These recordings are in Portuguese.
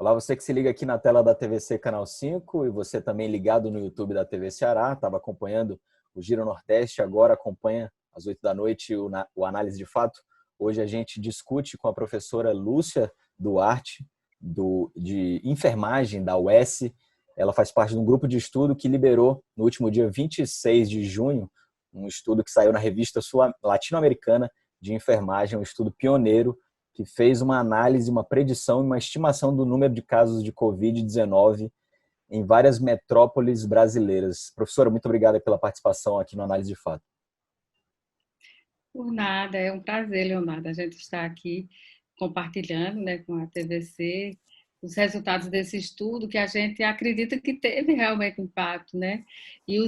Olá, você que se liga aqui na tela da TVC Canal 5 e você também ligado no YouTube da TV Ceará, estava acompanhando o Giro Nordeste, agora acompanha às 8 da noite o Análise de Fato. Hoje a gente discute com a professora Lúcia Duarte, de enfermagem da UES. Ela faz parte de um grupo de estudo que liberou no último dia 26 de junho um estudo que saiu na revista Latino-Americana de Enfermagem, um estudo pioneiro que fez uma análise, uma predição e uma estimação do número de casos de Covid-19 em várias metrópoles brasileiras. Professora, muito obrigada pela participação aqui no Análise de Fato. Por nada, é um prazer, Leonardo, a gente está aqui compartilhando, né, com a TVC os resultados desse estudo que a gente acredita que teve realmente impacto, né? E o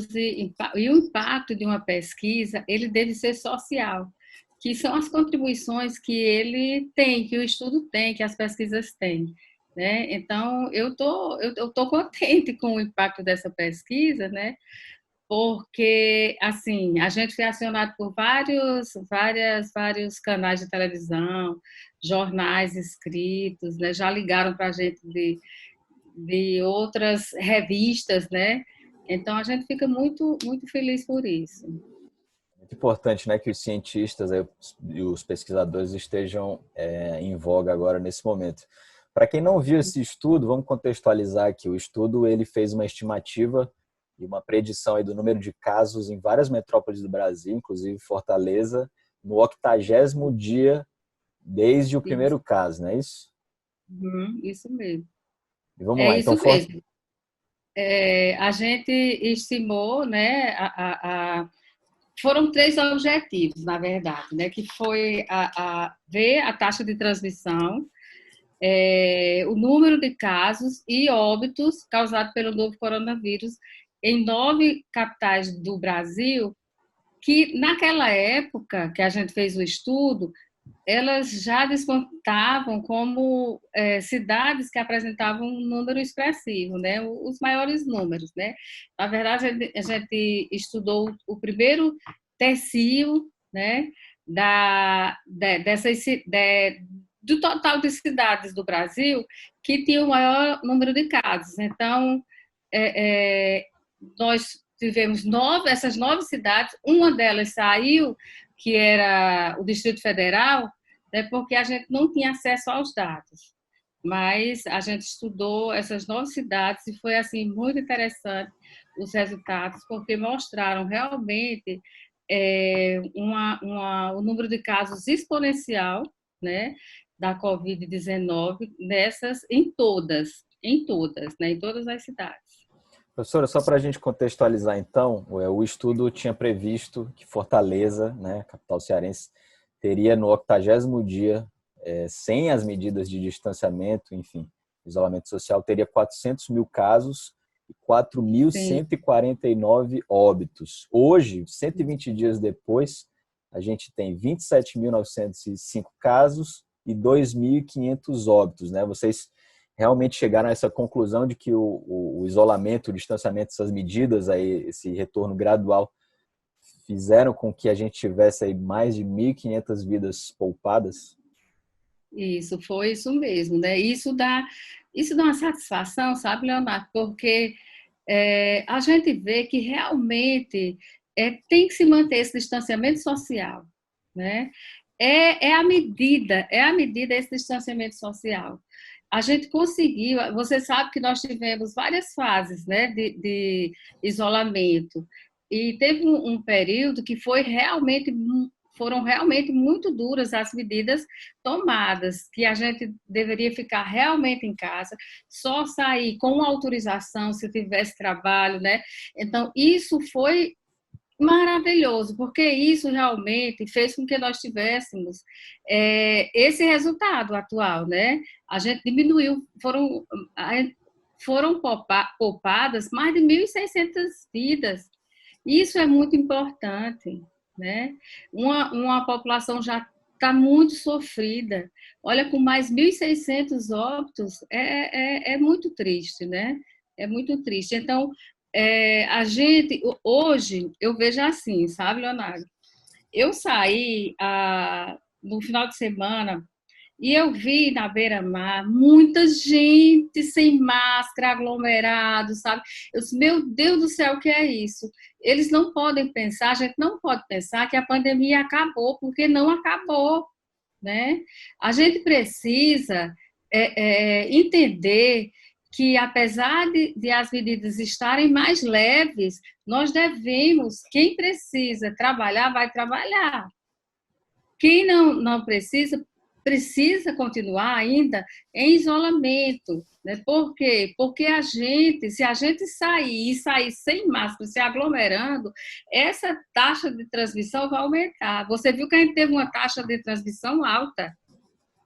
impacto de uma pesquisa, ele deve ser social, que são as contribuições que ele tem, que o estudo tem, que as pesquisas têm, né? Então, eu tô contente com o impacto dessa pesquisa, né? Porque, assim, a gente foi acionado por vários canais de televisão, jornais escritos, né? Já ligaram para a gente de outras revistas, né? Então, a gente fica muito, muito feliz por isso. Muito importante, né, que os cientistas e os pesquisadores estejam em voga agora nesse momento. Para quem não viu esse estudo, vamos contextualizar aqui. O estudo ele fez uma estimativa e uma predição aí do número de casos em várias metrópoles do Brasil, inclusive Fortaleza, no 80º dia desde o Isso, primeiro caso, não é isso? isso mesmo. E vamos É lá, então isso mesmo. A gente estimou, né, foram 3 objetivos, na verdade, né, que foi ver a taxa de transmissão, o número de casos e óbitos causados pelo novo coronavírus em 9 capitais do Brasil, que naquela época que a gente fez o estudo, elas já despontavam como cidades que apresentavam um número expressivo, né? Os maiores números, né? Na verdade, a gente estudou o primeiro tercio, né? Do total de cidades do Brasil que tinha o maior número de casos. Então, é, é, nós tivemos essas 9 cidades, uma delas saiu, que era o Distrito Federal, né, porque a gente não tinha acesso aos dados. Mas a gente estudou essas 9 cidades e foi assim muito interessante os resultados, porque mostraram realmente o número de casos exponencial, né, da Covid-19 em todas, né, em todas as cidades. Professora, só para a gente contextualizar então, o estudo tinha previsto que Fortaleza, né, capital cearense, teria no 80º dia, sem as medidas de distanciamento, enfim, isolamento social, teria 400 mil casos e Sim. 4.149 óbitos. Hoje, 120 dias depois, a gente tem 27.905 casos e 2.500 óbitos, né? Vocês realmente chegaram a essa conclusão de que o isolamento, o distanciamento, essas medidas, aí, esse retorno gradual, fizeram com que a gente tivesse aí mais de 1.500 vidas poupadas? Isso, foi isso mesmo, né? Isso dá uma satisfação, sabe, Leonardo? Porque a gente vê que realmente tem que se manter esse distanciamento social, né? É a medida esse distanciamento social. A gente conseguiu, você sabe que nós tivemos várias fases, né, de isolamento, e teve um período que foram realmente muito duras as medidas tomadas, que a gente deveria ficar realmente em casa, só sair com autorização se tivesse trabalho, né? Então, isso foi maravilhoso, porque isso realmente fez com que nós tivéssemos esse resultado atual, né? A gente diminuiu, foram poupadas mais de 1.600 vidas. Isso é muito importante, né? Uma população já está muito sofrida. Olha, com mais 1.600 óbitos, é muito triste, né? É muito triste. Então, a gente, hoje, eu vejo assim, sabe, Leonardo? Eu saí no final de semana, E eu vi na beira-mar muita gente sem máscara, aglomerado, sabe? Eu disse, meu Deus do céu, o que é isso? Eles não podem pensar, a gente não pode pensar que a pandemia acabou, porque não acabou, né? A gente precisa entender que, apesar de as medidas estarem mais leves, nós devemos, quem precisa trabalhar, vai trabalhar. Quem não precisa, precisa continuar ainda em isolamento. Né? Por quê? Porque se a gente sair e sair sem máscara, se aglomerando, essa taxa de transmissão vai aumentar. Você viu que a gente teve uma taxa de transmissão alta,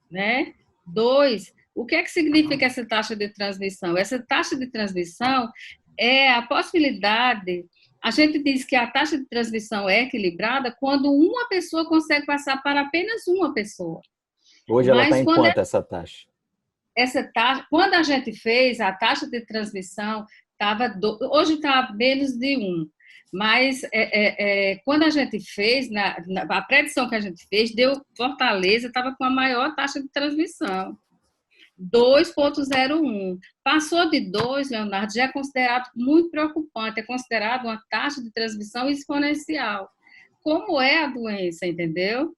né? 2, o que é que significa essa taxa de transmissão? Essa taxa de transmissão é a possibilidade. A gente diz que a taxa de transmissão é equilibrada quando uma pessoa consegue passar para apenas uma pessoa. Hoje ela está Mas em quanto, essa taxa? essa taxa, quando a gente fez, a taxa de transmissão estava. Hoje está menos de 1. Mas quando a gente fez, a predição que a gente fez, Fortaleza estava com a maior taxa de transmissão. 2,01. Passou de 2, Leonardo, já é considerado muito preocupante, é considerado uma taxa de transmissão exponencial. Como é a doença, entendeu?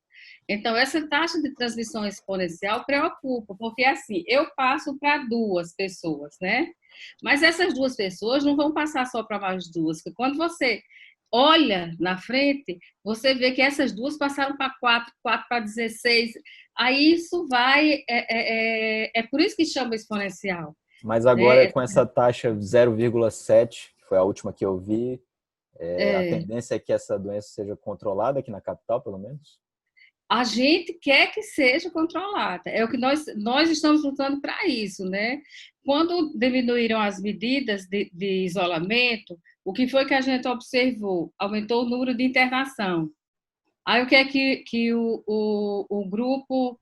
Então, essa taxa de transmissão exponencial preocupa, porque assim, eu passo para 2 pessoas, né? Mas essas 2 pessoas não vão passar só para mais 2, porque quando você olha na frente, você vê que essas 2 passaram para 4, 4 para 16, aí isso vai, por isso que chama exponencial. Mas agora, Né? com essa taxa 0,7, que foi a última que eu vi, a tendência é que essa doença seja controlada aqui na capital, pelo menos? A gente quer que seja controlada. É o que nós estamos lutando para isso, né? Quando diminuíram as medidas de isolamento, o que foi que a gente observou? Aumentou o número de internação. Aí o que é que o grupo,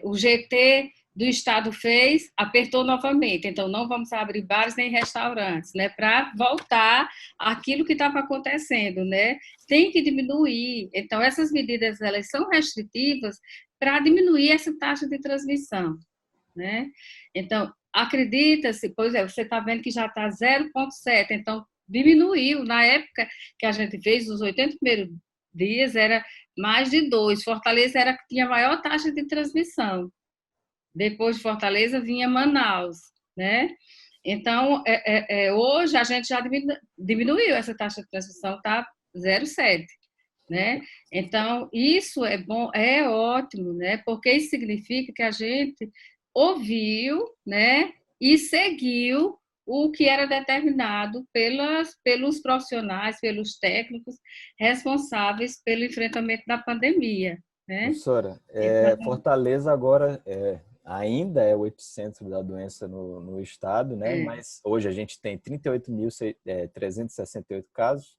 o GT do Estado fez? Apertou novamente. Então, não vamos abrir bares nem restaurantes, né? Para voltar àquilo que estava acontecendo, né? Tem que diminuir. Então, essas medidas, elas são restritivas para diminuir essa taxa de transmissão, né? Então, acredita-se, pois você está vendo que já está 0,7, então diminuiu. Na época que a gente fez, os 80 primeiros dias, era mais de 2. Fortaleza era que tinha a maior taxa de transmissão. Depois de Fortaleza vinha Manaus, né? Então, hoje a gente já diminuiu essa taxa de transmissão, está 0,7. Né? Então, isso é bom, é ótimo, né? Porque isso significa que a gente ouviu, né? E seguiu o que era determinado pelos profissionais, pelos técnicos responsáveis pelo enfrentamento da pandemia, né? Professora, Então, Fortaleza agora ainda é o epicentro da doença no estado, né? Mas hoje a gente tem 38.368 casos,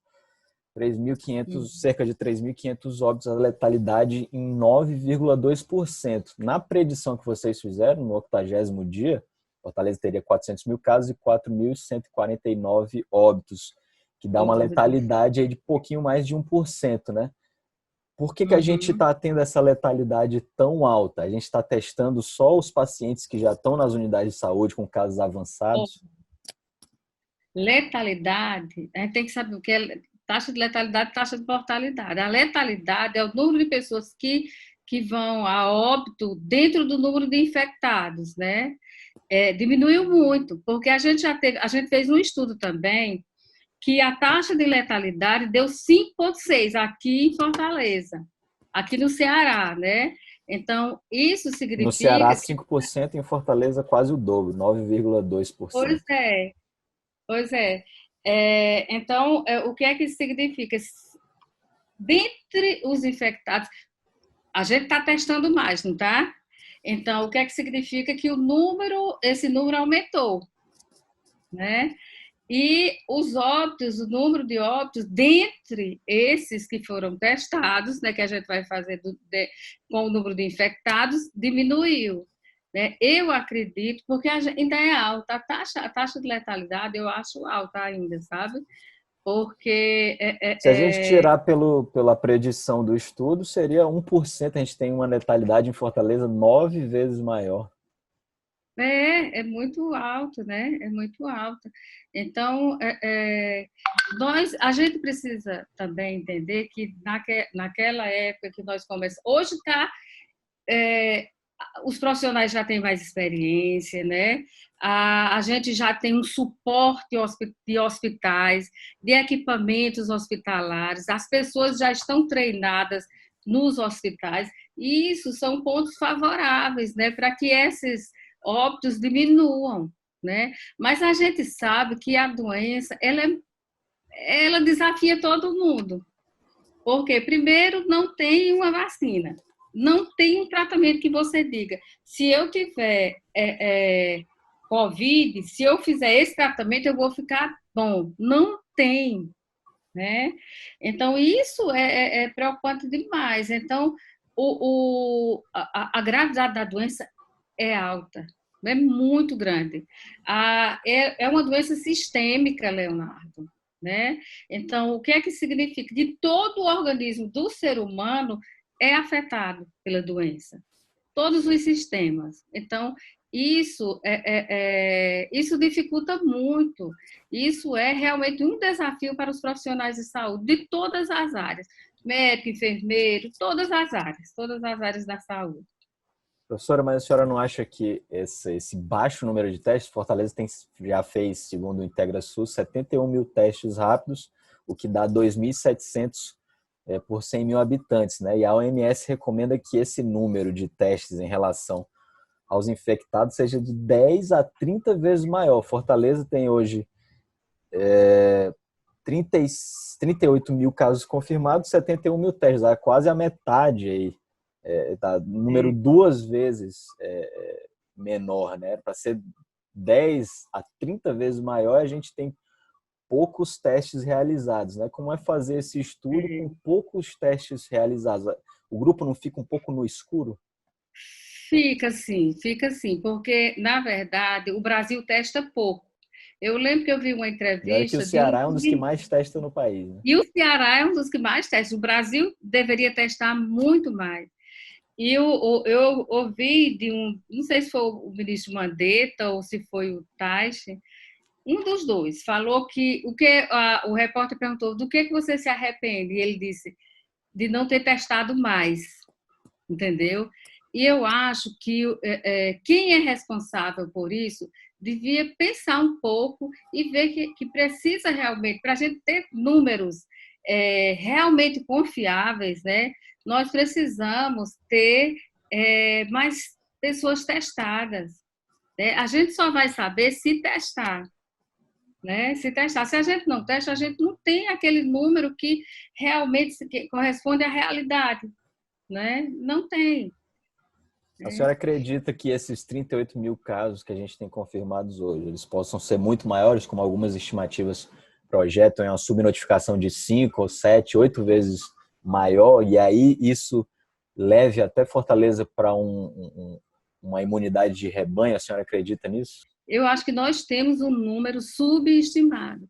3.500, cerca de 3.500 óbitos, a letalidade em 9,2%. Na predição que vocês fizeram, no 80º dia, Fortaleza teria 400 mil casos e 4.149 óbitos, que dá uma letalidade aí de pouquinho mais de 1%, né? Por que a gente está tendo essa letalidade tão alta? A gente está testando só os pacientes que já estão nas unidades de saúde com casos avançados? Letalidade, a gente tem que saber o que é taxa de letalidade e taxa de mortalidade. A letalidade é o número de pessoas que vão a óbito dentro do número de infectados, né? Diminuiu muito, porque a gente fez um estudo também que a taxa de letalidade deu 5,6 aqui em Fortaleza, aqui no Ceará, né? Então, isso No Ceará, significa que... 5%, em Fortaleza quase o dobro, 9,2%. Pois é. Então, o que é que isso significa? Dentre os infectados, a gente está testando mais, não está? Então, o que é que significa? Que esse número aumentou, né? E os óbitos, o número de óbitos, dentre esses que foram testados, né, que a gente vai fazer com o número de infectados, diminuiu. Né? Eu acredito, porque ainda é alta, a taxa de letalidade eu acho alta ainda, sabe? porque Se a gente tirar pela predição do estudo, seria 1%. A gente tem uma letalidade em Fortaleza 9 vezes maior. é muito alto, né? É muito alto. Então, a gente precisa também entender que naquela época que nós começamos, hoje está, os profissionais já têm mais experiência, né? A gente já tem um suporte de hospitais, de equipamentos hospitalares, as pessoas já estão treinadas nos hospitais, e isso são pontos favoráveis, né, para que esses óbitos diminuam, né? Mas a gente sabe que a doença, ela desafia todo mundo, porque, primeiro, não tem uma vacina, não tem um tratamento que você diga, se eu tiver Covid, se eu fizer esse tratamento, eu vou ficar bom. Não tem, né? Então, isso é preocupante demais. Então, a gravidade da doença é alta, é muito grande. É uma doença sistêmica, Leonardo, né? Então, o que é que significa? De todo o organismo do ser humano é afetado pela doença, todos os sistemas. Então, isso dificulta muito. Isso é realmente um desafio para os profissionais de saúde de todas as áreas, médico, enfermeiro, todas as áreas da saúde. Professora, mas a senhora não acha que esse baixo número de testes, Fortaleza já fez, segundo o IntegraSUS, 71 mil testes rápidos, o que dá 2.700 por 100 mil habitantes, né? E a OMS recomenda que esse número de testes em relação aos infectados seja de 10 a 30 vezes maior. Fortaleza tem hoje 38 mil casos confirmados, 71 mil testes, quase a metade aí. Tá número 2 vezes menor, né? Para ser 10 a 30 vezes maior, a gente tem poucos testes realizados, né? Como é fazer esse estudo com poucos testes realizados? O grupo não fica um pouco no escuro? Fica assim, porque, na verdade, o Brasil testa pouco. Eu lembro que eu vi uma E olha que o entrevista de Ceará é um dos que mais testa no país, né? E o Ceará é um dos que mais testa. O Brasil deveria testar muito mais. E eu ouvi de não sei se foi o ministro Mandetta ou se foi o Taixe, um dos dois, falou que o repórter perguntou do que você se arrepende? E ele disse de não ter testado mais, entendeu? E eu acho que quem é responsável por isso devia pensar um pouco e ver que precisa realmente, para a gente ter números realmente confiáveis, né? Nós precisamos ter mais pessoas testadas, né? A gente só vai saber se testar, né? Se testar. Se a gente não testa, a gente não tem aquele número que realmente que corresponde à realidade, né? Não tem. A senhora acredita que esses 38 mil casos que a gente tem confirmados hoje, eles possam ser muito maiores, como algumas estimativas projetam, em uma subnotificação de 5 ou 7, 8 vezes maior, e aí isso leve até Fortaleza para uma imunidade de rebanho? A senhora acredita nisso? Eu acho que nós temos um número subestimado,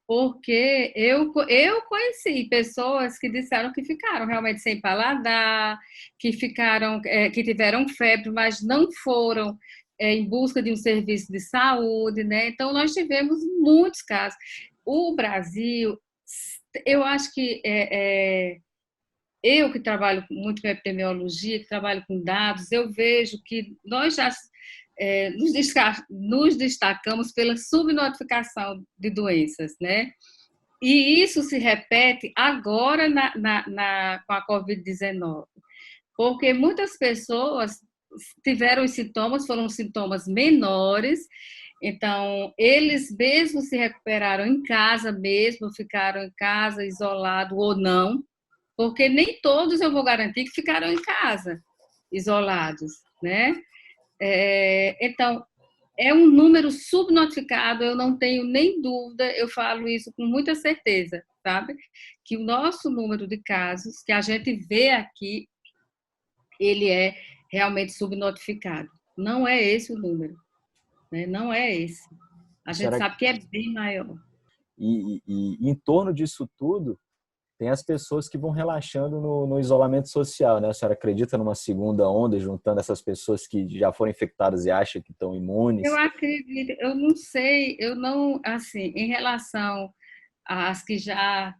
porque eu conheci pessoas que disseram que ficaram realmente sem paladar, que tiveram febre, mas não foram em busca de um serviço de saúde, né? Então, nós tivemos muitos casos. O Brasil, eu acho que eu que trabalho muito com epidemiologia, que trabalho com dados, eu vejo que nós já nos destacamos pela subnotificação de doenças, né? E isso se repete agora com a Covid-19, porque muitas pessoas tiveram os sintomas, foram sintomas menores, então eles mesmos se recuperaram em casa mesmo, ficaram em casa, isolado ou não, porque nem todos eu vou garantir que ficaram em casa, isolados, né? Então, é um número subnotificado, eu não tenho nem dúvida, eu falo isso com muita certeza, sabe? Que o nosso número de casos que a gente vê aqui, ele é realmente subnotificado. Não é esse o número, né? Não é esse. A A gente senhora, sabe que é bem maior. E em torno disso tudo, tem as pessoas que vão relaxando no isolamento social, né? A senhora acredita numa segunda onda, juntando essas pessoas que já foram infectadas e acham que estão Eu imunes? acredito, eu não sei, eu não, assim, em relação às que já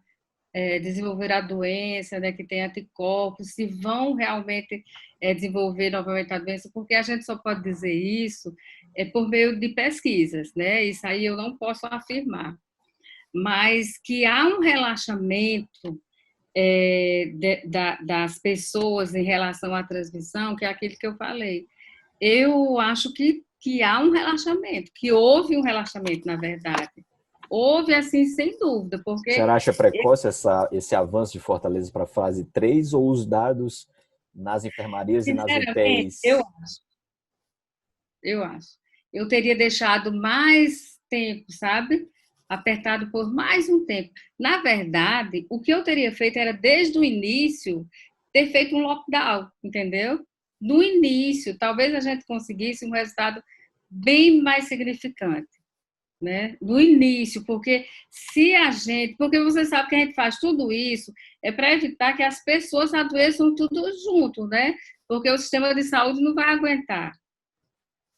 desenvolver a doença, né, que tem anticorpos, se vão realmente desenvolver novamente a doença, porque a gente só pode dizer isso por meio de pesquisas, né? Isso aí eu não posso afirmar. Mas que há um relaxamento das pessoas em relação à transmissão, que é aquilo que eu falei. Eu acho que há um relaxamento, que houve um relaxamento, na verdade. Houve, assim, sem dúvida, A porque senhora acha precoce esse avanço de Fortaleza para a fase 3 ou os dados nas enfermarias e nas sinceramente, eu UTIs? acho, eu acho. Eu teria deixado mais tempo, sabe? Apertado por mais um tempo. Na verdade, o que eu teria feito era, desde o início, ter feito um lockdown, entendeu? No início, talvez a gente conseguisse um resultado bem mais significante, né? No início, porque se a gente, porque você sabe que a gente faz tudo isso é para evitar que as pessoas adoeçam tudo junto, né? Porque o sistema de saúde não vai aguentar.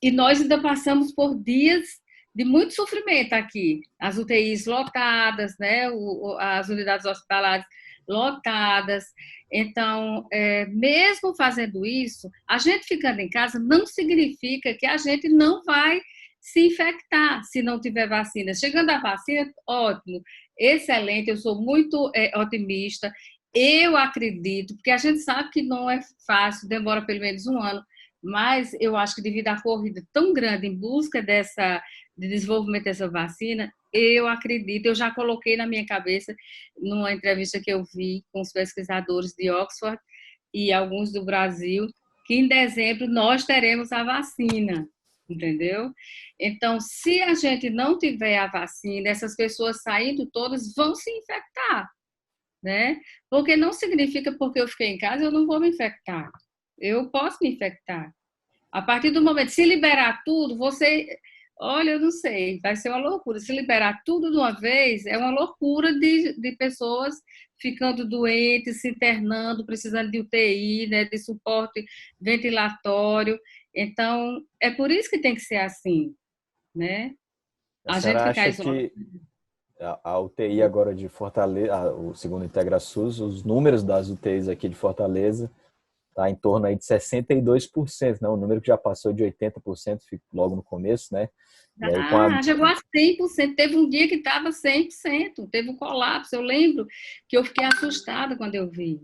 E nós ainda passamos por dias de muito sofrimento aqui. As UTIs lotadas, né? As unidades hospitalares lotadas. Então, mesmo fazendo isso, a gente ficando em casa não significa que a gente não vai se infectar se não tiver vacina. Chegando a vacina, ótimo, excelente, eu sou muito otimista. Eu acredito, porque a gente sabe que não é fácil, demora pelo menos um ano, mas eu acho que devido à corrida tão grande em busca de desenvolvimento dessa vacina, eu acredito, eu já coloquei na minha cabeça, numa entrevista que eu vi com os pesquisadores de Oxford e alguns do Brasil, que em dezembro nós teremos a vacina, entendeu? Então, se a gente não tiver a vacina, essas pessoas saindo todas vão se infectar, né? Porque não significa porque eu fiquei em casa eu não vou me infectar. Eu posso me infectar. A partir do momento, se liberar tudo, você. Olha, eu não sei, vai ser uma loucura. Se liberar tudo de uma vez, é uma loucura de pessoas ficando doentes, se internando, precisando de UTI, né, de suporte ventilatório. Então, é por isso que tem que ser assim, né? A A gente senhora ficar acha isolado. que a UTI agora de Fortaleza, o segundo IntegraSUS, os números das UTIs aqui de Fortaleza está em torno aí de 62%, né? Um número que já passou de 80% logo no começo, né? E aí com a Chegou a 100%. Teve um dia que estava 100%. Teve um colapso. Eu lembro que eu fiquei assustada quando eu vi,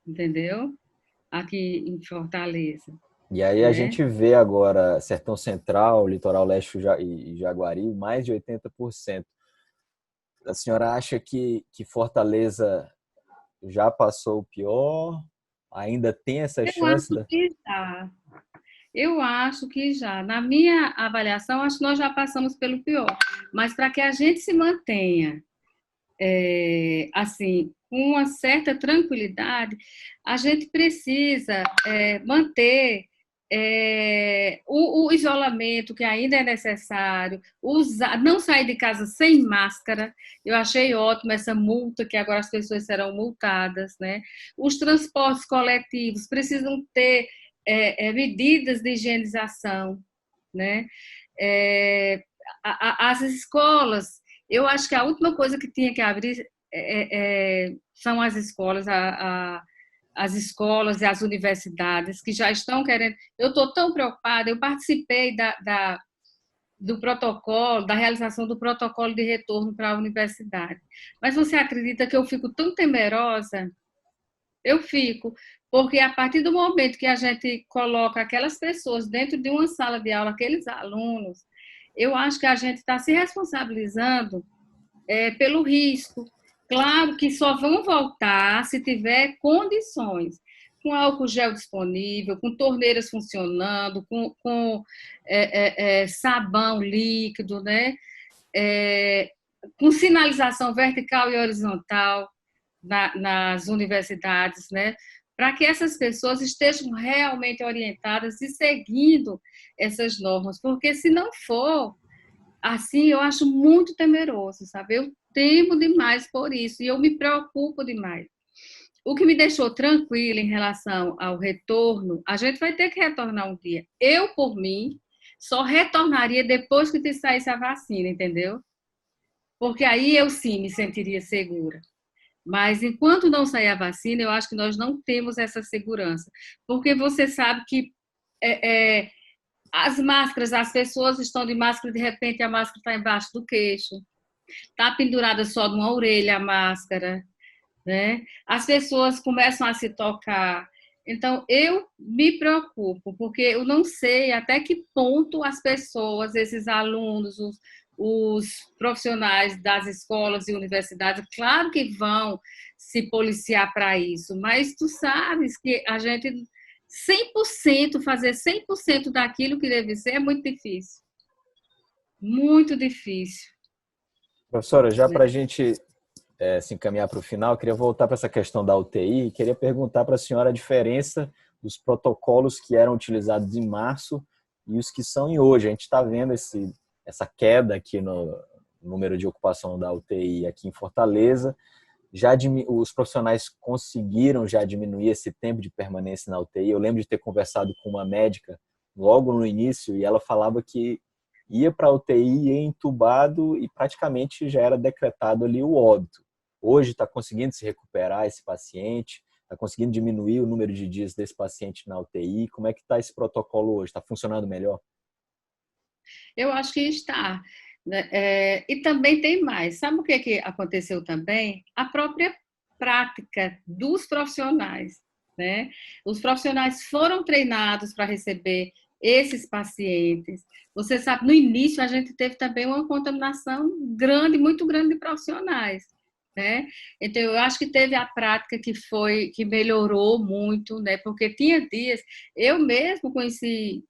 entendeu? Aqui em Fortaleza, e aí a né? gente vê agora Sertão Central, Litoral Leste e Jaguari, mais de 80%. A senhora acha que Fortaleza já passou o pior? Ainda tem essa Eu chance acho da... que já. Eu acho que já. Na minha avaliação, acho que nós já passamos pelo pior. Mas para que a gente se mantenha assim, com uma certa tranquilidade, a gente precisa manter o isolamento que ainda é necessário, não sair de casa sem máscara. Eu achei ótimo essa multa, que agora as pessoas serão multadas, né? Os transportes coletivos precisam ter medidas de higienização, né? É, as escolas, eu acho que a última coisa que tinha que abrir são as escolas, as escolas e as universidades que já estão querendo. Eu estou tão preocupada, eu participei do protocolo, da realização do protocolo de retorno para a universidade. Mas você acredita que eu fico tão temerosa? Eu fico, porque a partir do momento que a gente coloca aquelas pessoas dentro de uma sala de aula, aqueles alunos, eu acho que a gente está se responsabilizando pelo risco. Claro que só vão voltar se tiver condições, com álcool gel disponível, com torneiras funcionando, com sabão líquido, né? Com sinalização vertical e horizontal nas universidades, né? Para que essas pessoas estejam realmente orientadas e seguindo essas normas, porque se não for assim, eu acho muito temeroso, sabe? Eu temo demais por isso, e eu me preocupo demais. O que me deixou tranquila em relação ao retorno, a gente vai ter que retornar um dia. Eu, por mim, só retornaria depois que saísse a vacina, entendeu? Porque aí eu sim me sentiria segura. Mas enquanto não sair a vacina, eu acho que nós não temos essa segurança. Porque você sabe que as máscaras, as pessoas estão de máscara, de repente a máscara está embaixo do queixo, está pendurada só de uma orelha a máscara, né? As pessoas começam a se tocar. Então, eu me preocupo, porque eu não sei até que ponto as pessoas, esses alunos, os profissionais das escolas e universidades, claro que vão se policiar para isso, mas tu sabes que a gente 100%, fazer 100% daquilo que deve ser é muito difícil. Muito difícil. Professora, já para a gente se encaminhar para o final, eu queria voltar para essa questão da UTI e queria perguntar para a senhora a diferença dos protocolos que eram utilizados em março e os que são em hoje. A gente está vendo essa queda aqui no número de ocupação da UTI aqui em Fortaleza. Os profissionais conseguiram já diminuir esse tempo de permanência na UTI. Eu lembro de ter conversado com uma médica logo no início e ela falava que ia para a UTI, ia entubado e praticamente já era decretado ali o óbito. Hoje está conseguindo se recuperar esse paciente, está conseguindo diminuir o número de dias desse paciente na UTI. Como é que está esse protocolo hoje? Está funcionando melhor? Eu acho que está. E também tem mais. Sabe o que aconteceu também? A própria prática dos profissionais, né? Os profissionais foram treinados para receber esses pacientes. Você sabe, no início a gente teve também uma contaminação grande, muito grande de profissionais, né? Então eu acho que teve a prática que melhorou muito, né? Porque tinha dias, eu mesmo conheci,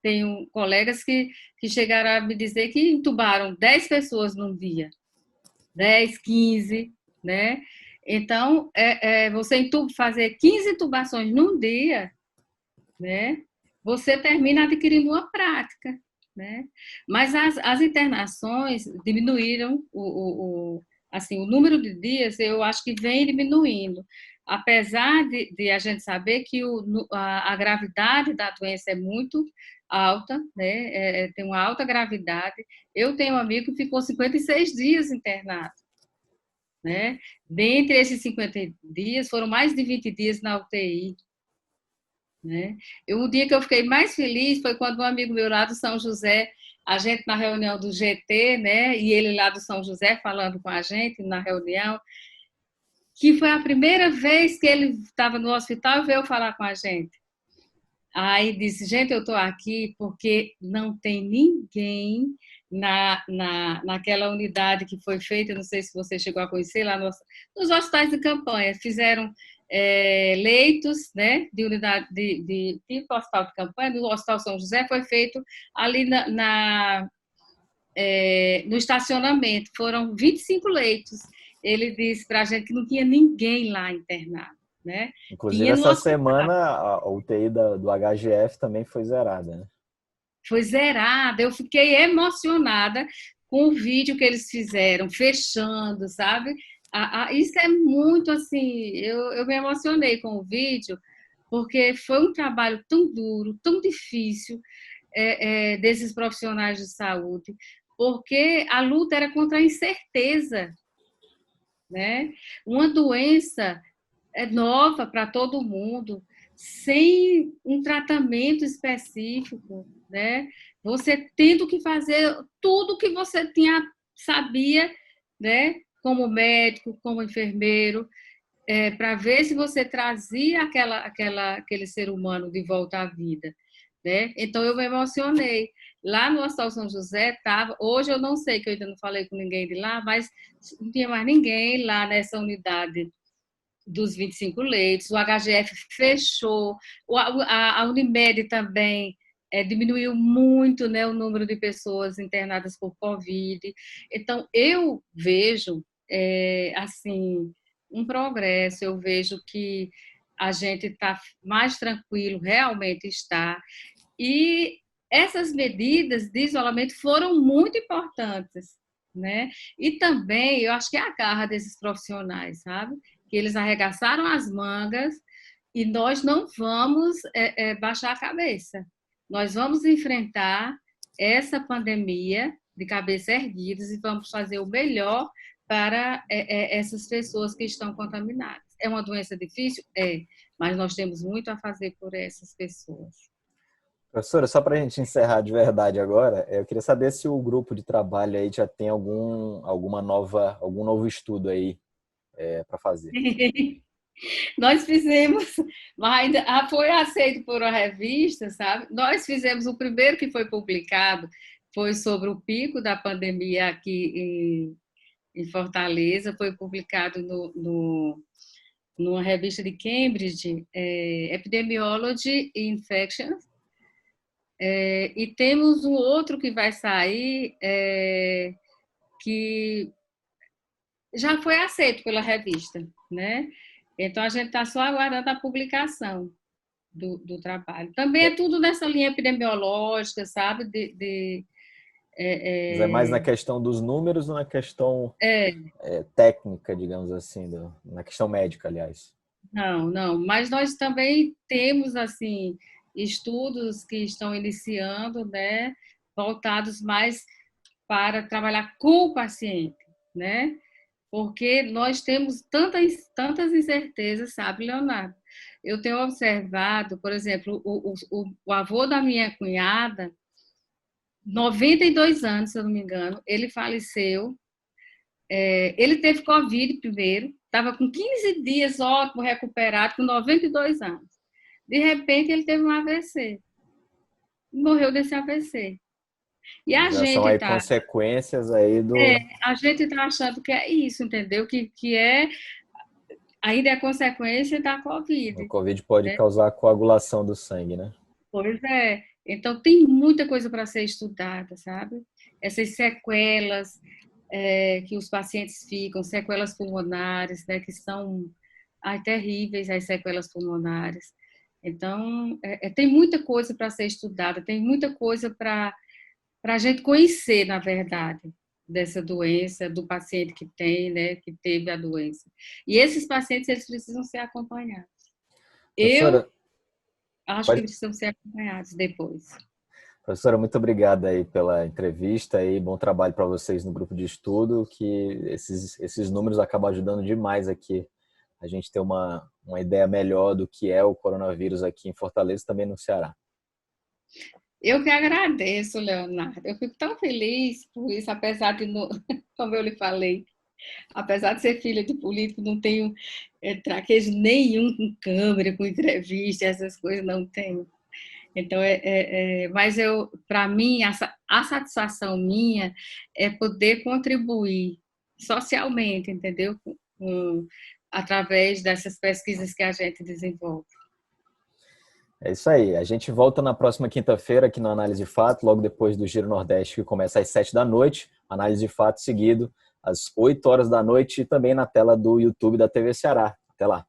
tenho colegas que chegaram a me dizer que entubaram 10 pessoas num dia, 10, 15, né? Então, você fazer 15 intubações num dia, né? Você termina adquirindo uma prática, né? Mas as internações diminuíram assim, o número de dias, eu acho que vem diminuindo. Apesar de a gente saber que a gravidade da doença é muito alta, né? Tem uma alta gravidade. Eu tenho um amigo que ficou 56 dias internado, né? Dentre esses 50 dias, foram mais de 20 dias na UTI, né? O dia que eu fiquei mais feliz foi quando um amigo meu lá do São José, a gente na reunião do GT, né? E ele lá do São José falando com a gente na reunião, que foi a primeira vez que ele estava no hospital e veio falar com a gente. Aí disse, gente, eu estou aqui porque não tem ninguém naquela unidade que foi feita, não sei se você chegou a conhecer, lá nos hospitais de campanha, fizeram leitos, né, de unidade de tipo hospital de campanha, no Hospital São José foi feito ali no estacionamento, foram 25 leitos. Ele disse para a gente que não tinha ninguém lá internado, né? Inclusive, Tinha no essa hospital. semana a UTI do HGF também foi zerada, né? Foi zerada. Eu fiquei emocionada com o vídeo que eles fizeram, fechando, sabe? Isso é muito assim. Eu me emocionei com o vídeo, porque foi um trabalho tão duro, tão difícil desses profissionais de saúde, porque a luta era contra a incerteza, né? Uma doença nova para todo mundo, sem um tratamento específico, né? Você tendo que fazer tudo que você sabia, né? Como médico, como enfermeiro, para ver se você trazia aquele ser humano de volta à vida, né? Então eu me emocionei. Lá no Hospital São José estava, hoje eu não sei, que eu ainda não falei com ninguém de lá, mas não tinha mais ninguém lá nessa unidade dos 25 leitos, o HGF fechou, a Unimed também diminuiu muito, né, o número de pessoas internadas por Covid. Então, eu vejo, assim, um progresso, eu vejo que a gente está mais tranquilo, realmente está. E essas medidas de isolamento foram muito importantes, né? E também, eu acho que é a garra desses profissionais, sabe? Que eles arregaçaram as mangas e nós não vamos baixar a cabeça. Nós vamos enfrentar essa pandemia de cabeça erguidas e vamos fazer o melhor para essas pessoas que estão contaminadas. É uma doença difícil? É, mas nós temos muito a fazer por essas pessoas. Professora, só para a gente encerrar de verdade agora, eu queria saber se o grupo de trabalho aí já tem algum novo estudo aí para fazer. Nós fizemos, mas ainda foi aceito por uma revista, sabe? Nós fizemos o primeiro que foi publicado, foi sobre o pico da pandemia aqui em Fortaleza, foi publicado numa revista de Cambridge, Epidemiology Infections, e temos um outro que vai sair, que já foi aceito pela revista, né? Então, a gente está só aguardando a publicação do trabalho. Também é tudo nessa linha epidemiológica, sabe? Mas é mais na questão dos números ou na questão técnica, digamos assim, na questão médica, aliás? Não. Mas nós também temos, assim, estudos que estão iniciando, né? Voltados mais para trabalhar com o paciente, né? Porque nós temos tantas incertezas, sabe, Leonardo? Eu tenho observado, por exemplo, o avô da minha cunhada, 92 anos, se eu não me engano, ele faleceu. Ele teve Covid primeiro, estava com 15 dias ótimo, recuperado, com 92 anos. De repente, ele teve um AVC. Morreu desse AVC. E a Já são gente aí está consequências aí a gente tá achando que é isso, entendeu? Que ainda é consequência da o Covid, Covid pode né? causar coagulação do sangue, né? Pois é. Então, tem muita coisa para ser estudada, sabe? Essas sequelas que os pacientes ficam, sequelas pulmonares, né? Que são terríveis, as sequelas pulmonares. Então, tem muita coisa para ser estudada, tem muita coisa para a gente conhecer, na verdade, dessa doença, do paciente que tem, né, que teve a doença. E esses pacientes, eles precisam ser acompanhados. Eu Professora, acho que pode... precisam ser acompanhados depois. Professora, muito obrigado aí pela entrevista e bom trabalho para vocês no grupo de estudo, que esses números acabam ajudando demais aqui a gente ter uma ideia melhor do que é o coronavírus aqui em Fortaleza e também no Ceará. Eu que agradeço, Leonardo. Eu fico tão feliz por isso, apesar de, como eu lhe falei, apesar de ser filha de político, não tenho traquejo nenhum com câmera, com entrevista, essas coisas não tenho. Então, mas para mim, a satisfação minha é poder contribuir socialmente, entendeu? Através dessas pesquisas que a gente desenvolve. É isso aí. A gente volta na próxima quinta-feira aqui no Análise de Fato, logo depois do Giro Nordeste, que começa às 7 da noite. Análise de Fato seguido às 8 horas da noite e também na tela do YouTube da TV Ceará. Até lá.